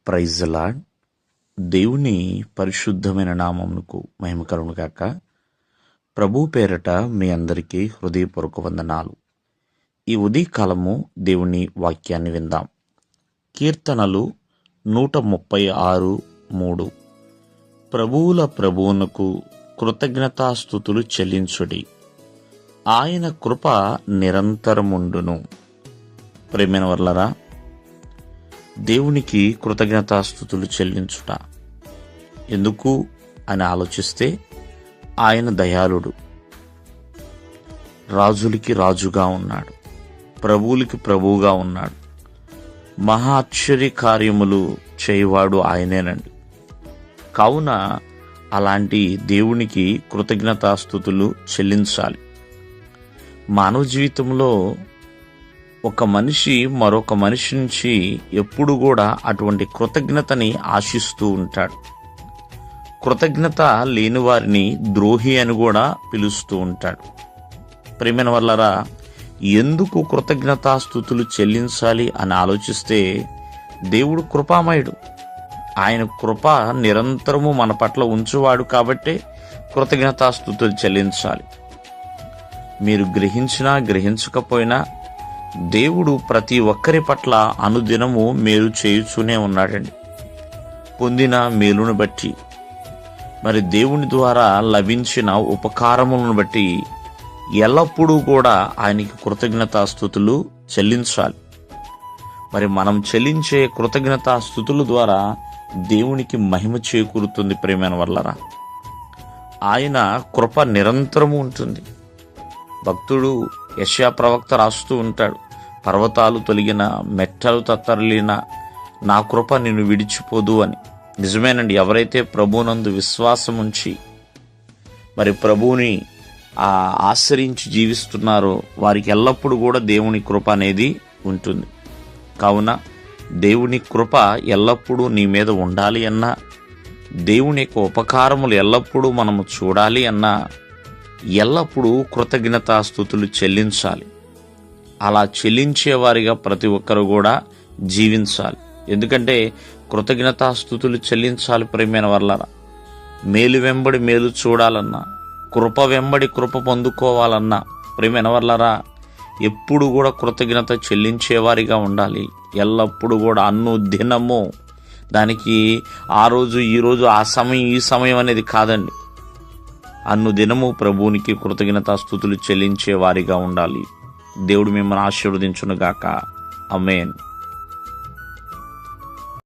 Praise the lord. దేవుని పరిశుద్ధమైన నామమునకు మహిమ కలుగును గాక. ప్రభు పేరట మీ అందరికీ హృదయపూర్వక వందనాలు. ఈ ఉదయకాలము దేవుని వాక్యాన్ని విందాం. కీర్తనలు 136:3. ప్రభువుల ప్రభువునకు కృతజ్ఞతాస్తుతులు చెల్లించుడి, ఆయన కృప నిరంతరముండును. ప్రియమైన వర్లరా, దేవునికి కృతజ్ఞతాస్తుతులు చెల్లించుట ఎందుకు అని ఆలోచిస్తే, ఆయన దయాళుడు, రాజులకి రాజుగా ఉన్నాడు, ప్రభువులకి ప్రభువుగా ఉన్నాడు, మహా ఆశ్చర్య కార్యములు చేయవాడు ఆయనేనండి. కావున అలాంటి దేవునికి కృతజ్ఞతాస్తుతులు చెల్లించాలి. మానవ జీవితంలో ఒక మనిషి మరొక మనిషి నుంచి ఎప్పుడు కూడా అటువంటి కృతజ్ఞతని ఆశిస్తూ ఉంటాడు. కృతజ్ఞత లేని వారిని ద్రోహి అని కూడా పిలుస్తూ ఉంటాడు. ప్రియమైన వల్లరా, ఎందుకు కృతజ్ఞతాస్తుతులు చెల్లించాలి అని ఆలోచిస్తే, దేవుడు కృపామయుడు. ఆయన కృప నిరంతరము మన పట్ల ఉంచువాడు కాబట్టే కృతజ్ఞతాస్తుతులు చెల్లించాలి. మీరు గ్రహించినా గ్రహించకపోయినా దేవుడు ప్రతి ఒక్కరి పట్ల అనుదినము మేలు చేయుచూనే ఉన్నాడండి. పొందిన మేలును బట్టి, మరి దేవుని ద్వారా లభించిన ఉపకారములను బట్టి ఎల్లప్పుడూ కూడా ఆయనకి కృతజ్ఞతాస్తుతులు చెల్లించాలి. మరి మనం చెల్లించే కృతజ్ఞతాస్తుతుల ద్వారా దేవునికి మహిమ చేకూరుతుంది. ప్రేమైన వల్లరా, ఆయన కృప నిరంతరము ఉంటుంది. భక్తుడు యెషయా ప్రవక్త రాస్తూ ఉంటాడు, పర్వతాలు తొలగిన, మెట్టలు తత్తరలిన, నా కృప నిన్ను విడిచిపోదు అని. నిజమేనండి. ఎవరైతే ప్రభువునందు విశ్వాసం ఉంచి మరి ప్రభువుని ఆశ్రయించి జీవిస్తున్నారో వారికి ఎల్లప్పుడూ కూడా దేవుని కృప అనేది ఉంటుంది. కావున దేవుని కృప ఎల్లప్పుడూ నీ మీద ఉండాలి అన్నా, దేవుని యొక్క ఉపకారములు ఎల్లప్పుడూ మనము చూడాలి అన్నా, ఎల్లప్పుడూ కృతజ్ఞతాస్తుతులు చెల్లించాలి. అలా చెల్లించేవారిగా ప్రతి ఒక్కరు కూడా జీవించాలి. ఎందుకంటే కృతజ్ఞతాస్తుతులు చెల్లించాలి. ప్రియమైన వర్లారా, మేలు వెంబడి మేలు చూడాలన్నా, కృప వెంబడి కృప పొందుకోవాలన్నా, ప్రియమైన వర్లారా, ఎప్పుడు కూడా కృతజ్ఞత చెల్లించేవారిగా ఉండాలి. ఎల్లప్పుడూ కూడా దినము దానికి ఆ రోజు ఈ రోజు ఆ సమయం ఈ సమయం అనేది కాదండి. దినము ప్రభువునికి కృతజ్ఞతాస్తుతులు చెల్లించే వారిగా ఉండాలి. దేవుడు మిమ్మల్ని ఆశీర్వదించునుగాక. ఆమేన్.